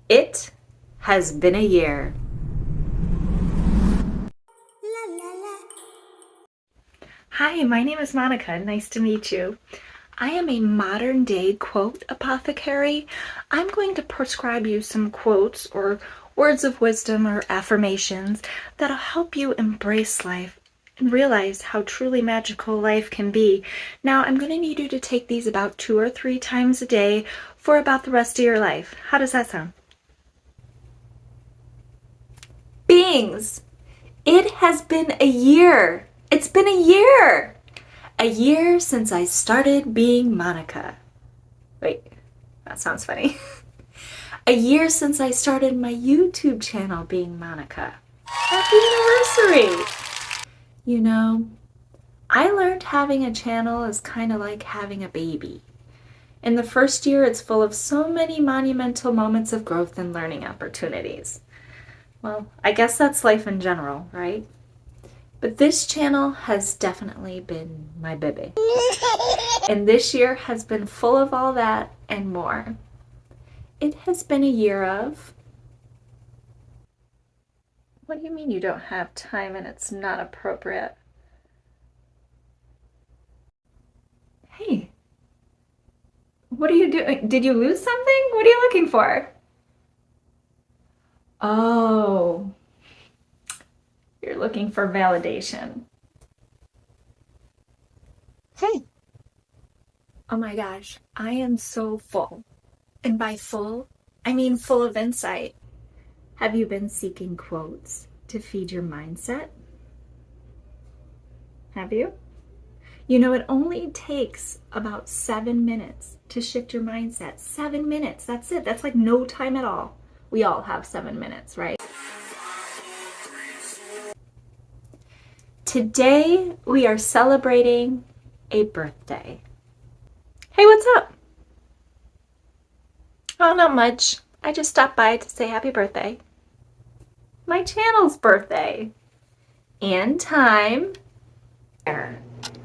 It has been a year. Hi, my name is Monica. Nice to meet you. I am a modern day quote apothecary. I'm going to prescribe you some quotes or words of wisdom or affirmations that'll help you embrace life and realize how truly magical life can be. Now, I'm going to need you to take these about 2 or 3 times a day for about the rest of your life. How does that sound? Beings, it has been a year. It's been a year. A year since I started being Monica. Wait, that sounds funny. A year since I started my YouTube channel being Monica. Happy anniversary! You know, I learned having a channel is kind of like having a baby. In the first year, it's full of so many monumental moments of growth and learning opportunities. Well, I guess that's life in general, right? But this channel has definitely been my baby. And this year has been full of all that and more. It has been a year of... What do you mean you don't have time and it's not appropriate? Hey, what are you doing? Did you lose something? What are you looking for? Oh, you're looking for validation. Hey. Oh my gosh, I am so full. And by full, I mean full of insight. Have you been seeking quotes to feed your mindset? Have you? You know, it only takes about 7 minutes to shift your mindset. 7 minutes, that's it. That's like no time at all. We all have 7 minutes, right? Today, we are celebrating a birthday. Hey, what's up? Oh, not much. I just stopped by to say happy birthday. My channel's birthday. And time.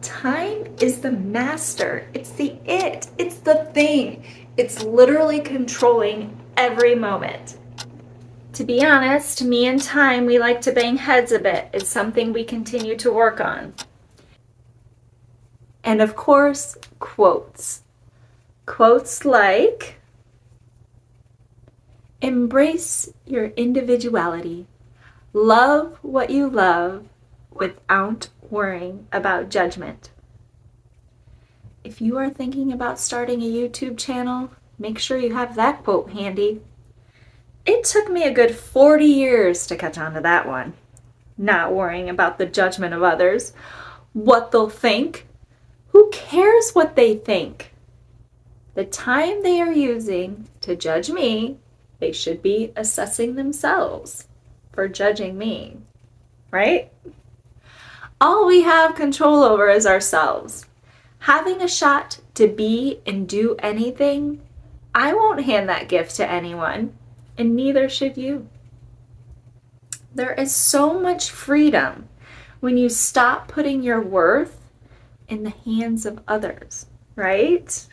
Time is the master. It's the thing. It's literally controlling every moment. To be honest, me and time, we like to bang heads a bit. It's something we continue to work on. And of course, quotes. Quotes like, embrace your individuality. Love what you love without worrying about judgment. If you are thinking about starting a YouTube channel, make sure you have that quote handy. It took me a good 40 years to catch on to that one. Not worrying about the judgment of others, what they'll think. Who cares what they think? The time they are using to judge me, they should be assessing themselves for judging me, right? All we have control over is ourselves. Having a shot to be and do anything, I won't hand that gift to anyone, and neither should you. There is so much freedom when you stop putting your worth in the hands of others, right?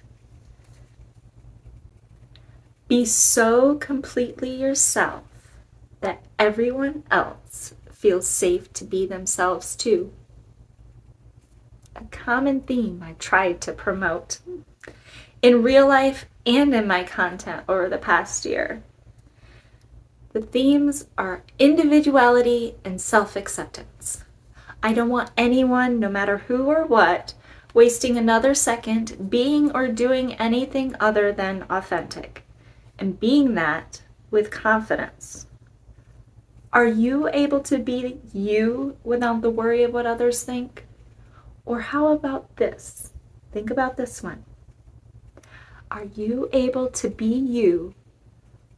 Be so completely yourself that everyone else feels safe to be themselves too. A common theme I tried to promote in real life and in my content over the past year. The themes are individuality and self-acceptance. I don't want anyone, no matter who or what, wasting another second being or doing anything other than authentic, and being that with confidence. Are you able to be you without the worry of what others think? Or how about this? Think about this one. Are you able to be you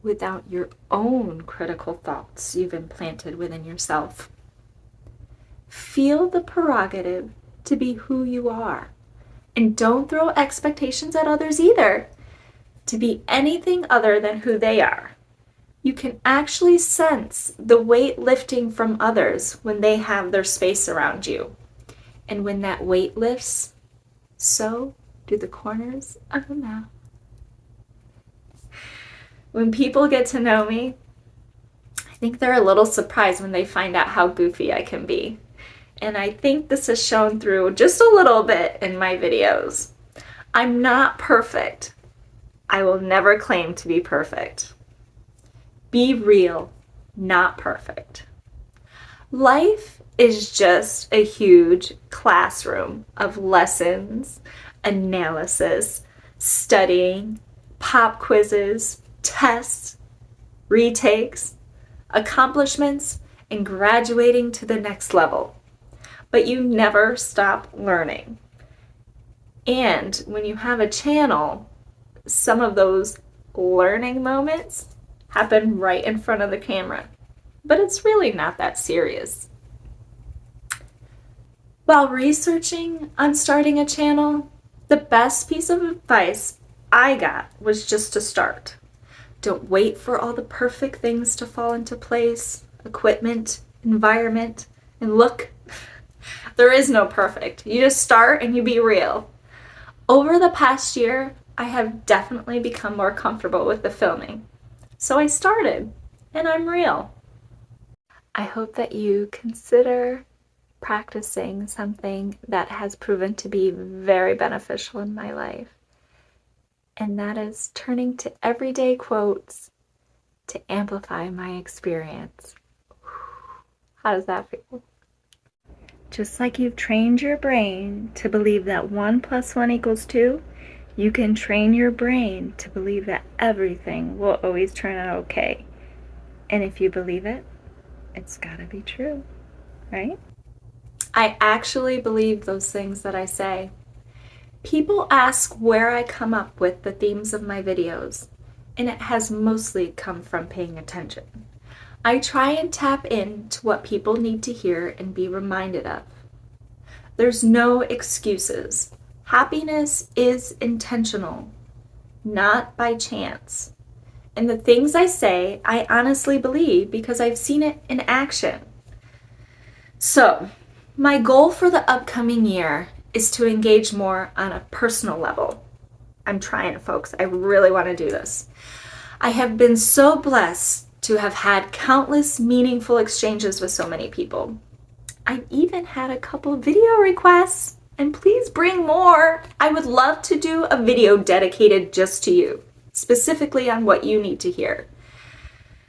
without your own critical thoughts you've implanted within yourself? Feel the prerogative to be who you are. And don't throw expectations at others either, to be anything other than who they are. You can actually sense the weight lifting from others when they have their space around you. And when that weight lifts, so do the corners of the mouth. When people get to know me, I think they're a little surprised when they find out how goofy I can be. And I think this is shown through just a little bit in my videos. I'm not perfect. I will never claim to be perfect. Be real, not perfect. Life is just a huge classroom of lessons, analysis, studying, pop quizzes, tests, retakes, accomplishments, and graduating to the next level. But you never stop learning. And when you have a channel, some of those learning moments happen right in front of the camera. But it's really not that serious. While researching on starting a channel, the best piece of advice I got was just to start. Don't wait for all the perfect things to fall into place, equipment, environment, and look. There is no perfect. You just start and you be real. Over the past year, I have definitely become more comfortable with the filming. So I started, and I'm real. I hope that you consider practicing something that has proven to be very beneficial in my life. And that is turning to everyday quotes to amplify my experience. How does that feel? Just like you've trained your brain to believe that 1 + 1 = 2, you can train your brain to believe that everything will always turn out okay. And if you believe it, it's gotta be true, right? I actually believe those things that I say. People ask where I come up with the themes of my videos, and it has mostly come from paying attention. I try and tap into what people need to hear and be reminded of. There's no excuses. Happiness is intentional, not by chance. And the things I say, I honestly believe because I've seen it in action. So, my goal for the upcoming year is to engage more on a personal level. I'm trying, folks. I really want to do this. I have been so blessed to have had countless meaningful exchanges with so many people. I've even had a couple video requests, and please bring more. I would love to do a video dedicated just to you, specifically on what you need to hear.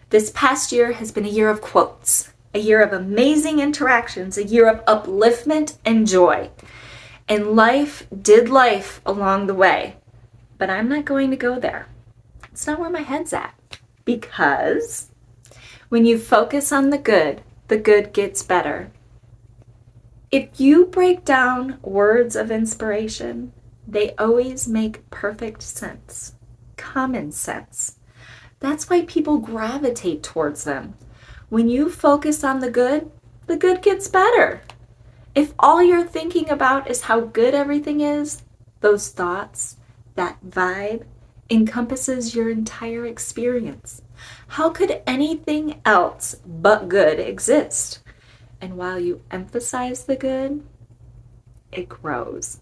This past year has been a year of quotes, a year of amazing interactions, a year of upliftment and joy. And life did life along the way. But I'm not going to go there. It's not where my head's at. Because when you focus on the good gets better. If you break down words of inspiration, they always make perfect sense. Common sense. That's why people gravitate towards them. When you focus on the good gets better. If all you're thinking about is how good everything is, those thoughts, that vibe, encompasses your entire experience. How could anything else but good exist? And while you emphasize the good, it grows.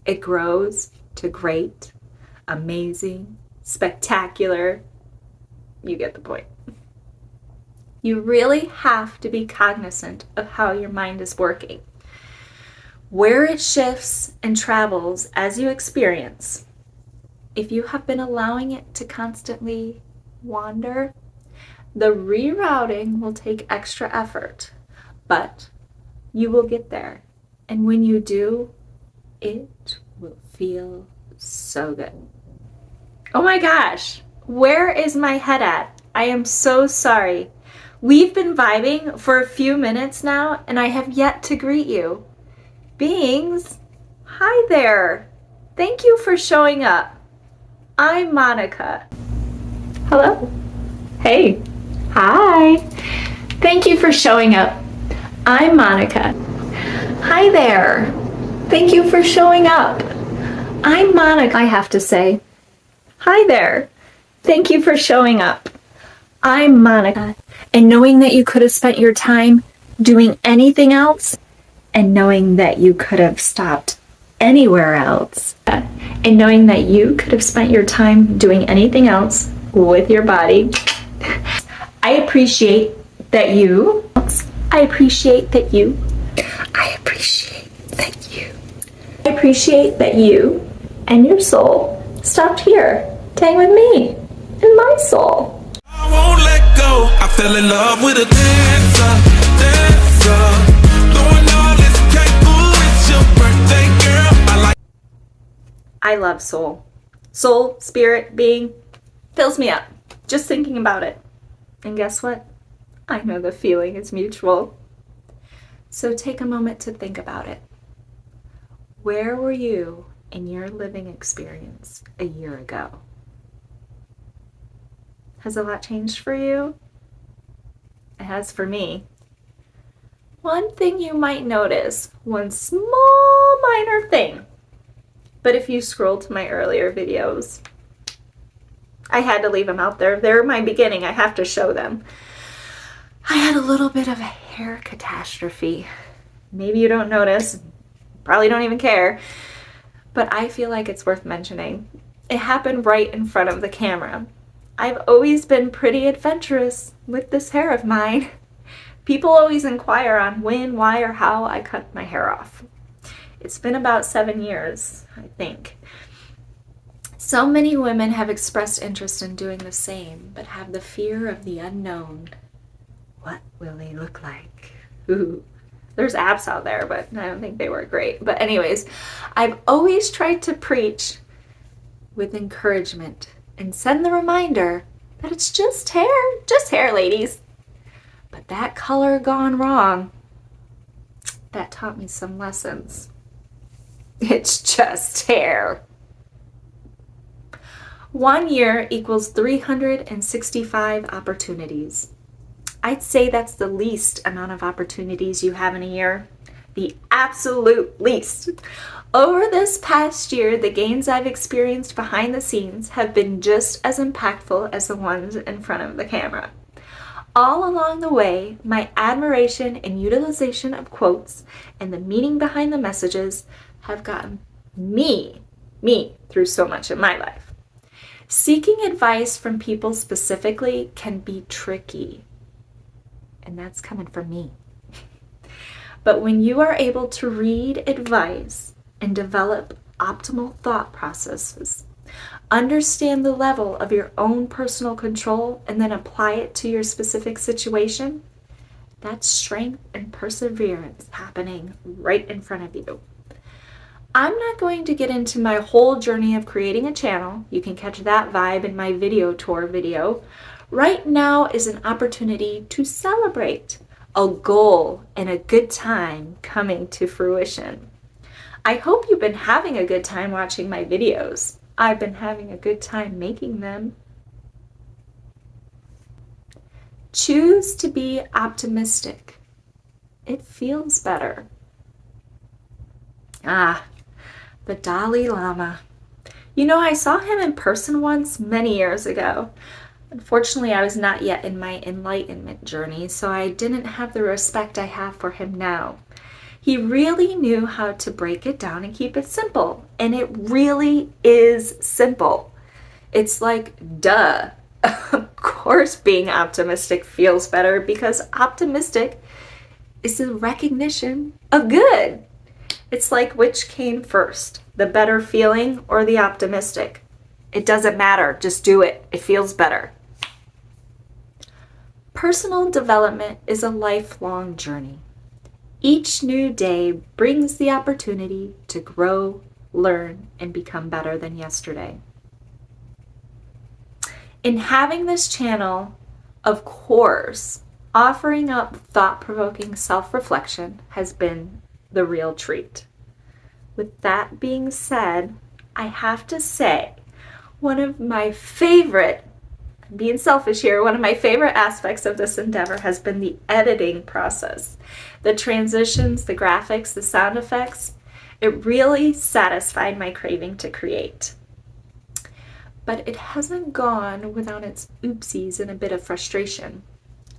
It grows to great, amazing, spectacular. You get the point. You really have to be cognizant of how your mind is working, where it shifts and travels as you experience. If you have been allowing it to constantly wander, the rerouting will take extra effort, but you will get there. And when you do, it will feel so good. Oh my gosh, where is my head at? I am so sorry. We've been vibing for a few minutes now, and I have yet to greet you. Beings, hi there. Thank you for showing up. I'm Monica. Hello. Hey. Hi. Thank you for showing up. I'm Monica. Hi there. Thank you for showing up. I'm Monica. I have to say, hi there. Thank you for showing up. I'm Monica. And knowing that you could have spent your time doing anything else, and knowing that you could have stopped anywhere else, and knowing that you could have spent your time doing anything else with your body. I appreciate that you. I appreciate that you. I appreciate that you. I appreciate that you and your soul stopped here to hang with me and my soul. I won't let go. I fell in love with a dancer, dancer. Doing all this Cancun, it's your birthday, girl. I love soul. Soul, spirit, being, fills me up just thinking about it. And guess what? I know the feeling is mutual. So take a moment to think about it. Where were you in your living experience a year ago? Has a lot changed for you? It has for me. One thing you might notice, one small minor thing, but if you scroll to my earlier videos, I had to leave them out there. They're my beginning. I have to show them. I had a little bit of a hair catastrophe. Maybe you don't notice, probably don't even care, but I feel like it's worth mentioning. It happened right in front of the camera. I've always been pretty adventurous with this hair of mine. People always inquire on when, why, or how I cut my hair off. It's been about 7 years, I think. So many women have expressed interest in doing the same, but have the fear of the unknown. What will they look like? Ooh. There's apps out there, but I don't think they work great. But anyways, I've always tried to preach with encouragement and send the reminder that it's just hair, ladies. But that color gone wrong, that taught me some lessons. It's just hair. 1 year equals 365 opportunities. I'd say that's the least amount of opportunities you have in a year. The absolute least. Over this past year, the gains I've experienced behind the scenes have been just as impactful as the ones in front of the camera. All along the way, my admiration and utilization of quotes and the meaning behind the messages have gotten me through so much in my life. Seeking advice from people specifically can be tricky. And that's coming from me. But when you are able to read advice and develop optimal thought processes, understand the level of your own personal control, and then apply it to your specific situation, that's strength and perseverance happening right in front of you. I'm not going to get into my whole journey of creating a channel. You can catch that vibe in my video tour video. Right now is an opportunity to celebrate a goal and a good time coming to fruition. I hope you've been having a good time watching my videos. I've been having a good time making them. Choose to be optimistic. It feels better. The Dalai Lama. You know, I saw him in person once many years ago. Unfortunately, I was not yet in my enlightenment journey, so I didn't have the respect I have for him now. He really knew how to break it down and keep it simple, and it really is simple. It's like, duh. Of course being optimistic feels better, because optimistic is the recognition of good. It's like, which came first, the better feeling or the optimistic? It doesn't matter, just do it. It feels better. Personal development is a lifelong journey. Each new day brings the opportunity to grow, learn, and become better than yesterday. In having this channel, of course, offering up thought-provoking self-reflection has been the real treat. With that being said, I have to say, one of my favorite, I'm being selfish here, one of my favorite aspects of this endeavor has been the editing process. The transitions, the graphics, the sound effects, it really satisfied my craving to create. But it hasn't gone without its oopsies and a bit of frustration.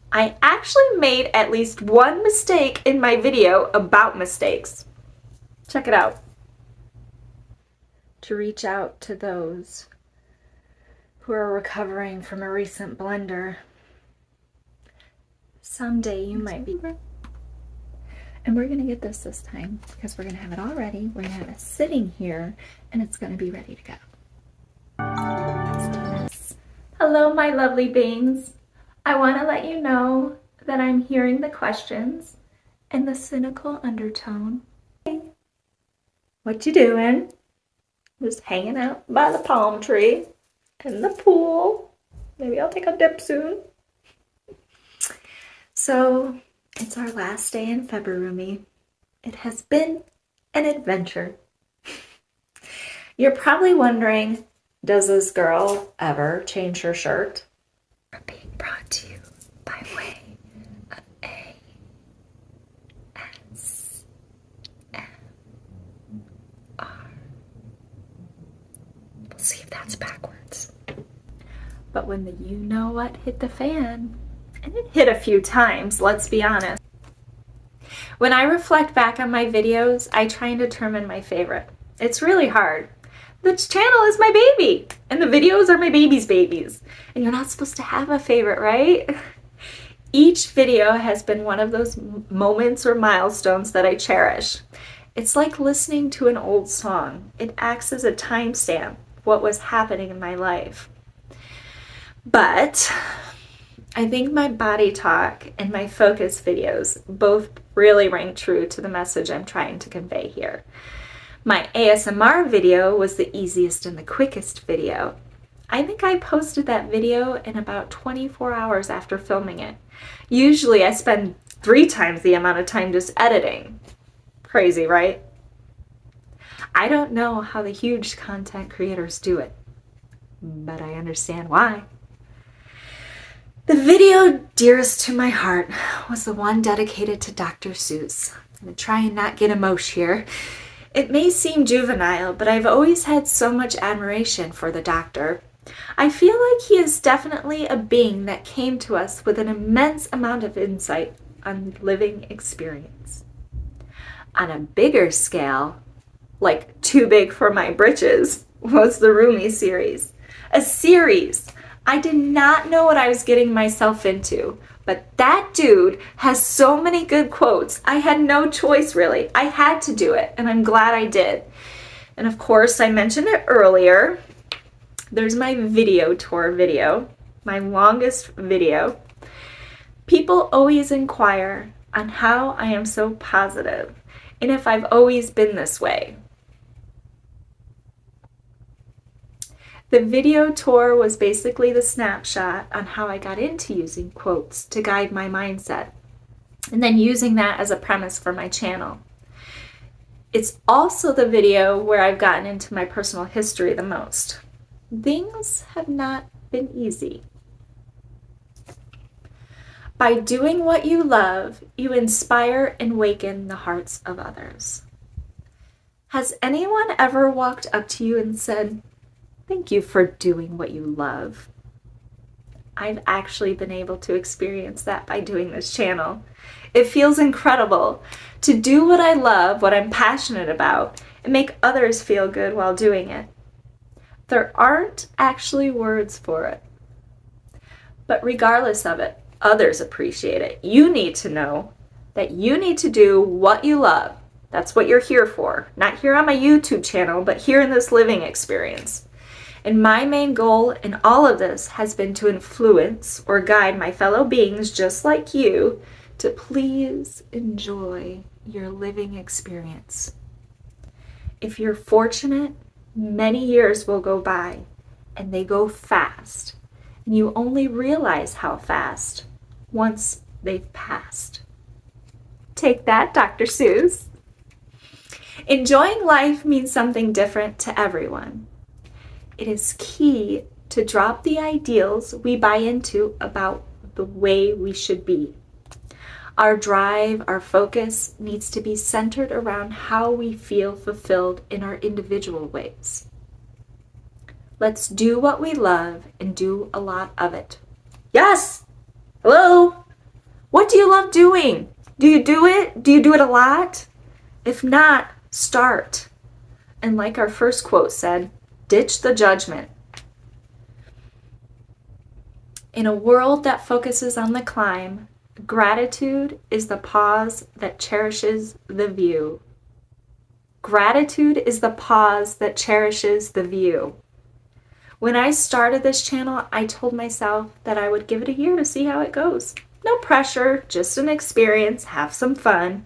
I actually made at least one mistake in my video about mistakes. Check it out. To reach out to those who are recovering from a recent blender. Someday you might be. And we're going to get this time because we're going to have it all ready. We're going to have it sitting here and it's going to be ready to go. Let's do this. Hello, my lovely beings. I want to let you know that I'm hearing the questions and the cynical undertone. Hey, what you doing? Just hanging out by the palm tree in the pool. Maybe I'll take a dip soon. So, it's our last day in February. It has been an adventure. You're probably wondering, does this girl ever change her shirt? We're being brought to you by way of ASMR. We'll see if that's backwards. But when the you know what hit the fan, and it hit a few times, let's be honest. When I reflect back on my videos, I try and determine my favorite. It's really hard. This channel is my baby, and the videos are my baby's babies. And you're not supposed to have a favorite, right? Each video has been one of those moments or milestones that I cherish. It's like listening to an old song. It acts as a timestamp of what was happening in my life. But I think my body talk and my focus videos both really ring true to the message I'm trying to convey here. My ASMR video was the easiest and the quickest video. I think I posted that video in about 24 hours after filming it. Usually I spend 3 times the amount of time just editing. Crazy, right? I don't know how the huge content creators do it, but I understand why. The video dearest to my heart was the one dedicated to Dr. Seuss. I'm going to try and not get emotional here. It may seem juvenile, but I've always had so much admiration for the doctor. I feel like he is definitely a being that came to us with an immense amount of insight on living experience. On a bigger scale, like too big for my britches, was the Rumi series. A series I did not know what I was getting myself into, but that dude has so many good quotes. I had no choice, really. I had to do it, and I'm glad I did. And of course, I mentioned it earlier. There's my video tour video, my longest video. People always inquire on how I am so positive and if I've always been this way. The video tour was basically the snapshot on how I got into using quotes to guide my mindset, and then using that as a premise for my channel. It's also the video where I've gotten into my personal history the most. Things have not been easy. By doing what you love, you inspire and awaken the hearts of others. Has anyone ever walked up to you and said, "Thank you for doing what you love"? I've actually been able to experience that by doing this channel. It feels incredible to do what I love, what I'm passionate about, and make others feel good while doing it. There aren't actually words for it. But regardless of it, others appreciate it. You need to know that you need to do what you love. That's what you're here for. Not here on my YouTube channel, but here in this living experience. And my main goal in all of this has been to influence or guide my fellow beings just like you to please enjoy your living experience. If you're fortunate, many years will go by, and they go fast, and you only realize how fast once they've passed. Take that, Dr. Seuss. Enjoying life means something different to everyone. It is key to drop the ideals we buy into about the way we should be. Our drive, our focus needs to be centered around how we feel fulfilled in our individual ways. Let's do what we love and do a lot of it. Yes! Hello? What do you love doing? Do you do it? Do you do it a lot? If not, start. And like our first quote said, ditch the judgment. In a world that focuses on the climb, gratitude is the pause that cherishes the view. Gratitude is the pause that cherishes the view. When I started this channel, I told myself that I would give it a year to see how it goes. No pressure, just an experience, have some fun.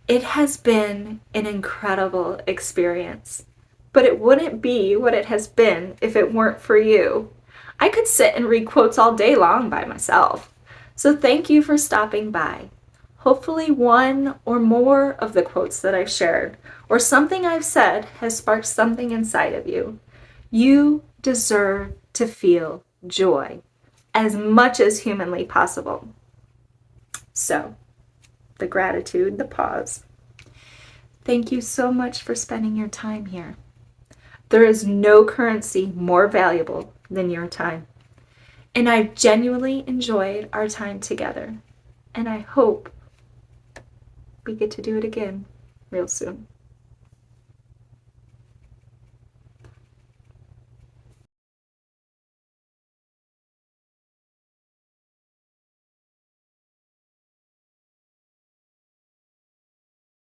It has been an incredible experience, but it wouldn't be what it has been if it weren't for you. I could sit and read quotes all day long by myself. So thank you for stopping by. Hopefully one or more of the quotes that I've shared or something I've said has sparked something inside of you. You deserve to feel joy as much as humanly possible. So, the gratitude, the pause. Thank you so much for spending your time here. There is no currency more valuable than your time. And I've genuinely enjoyed our time together. And I hope we get to do it again real soon.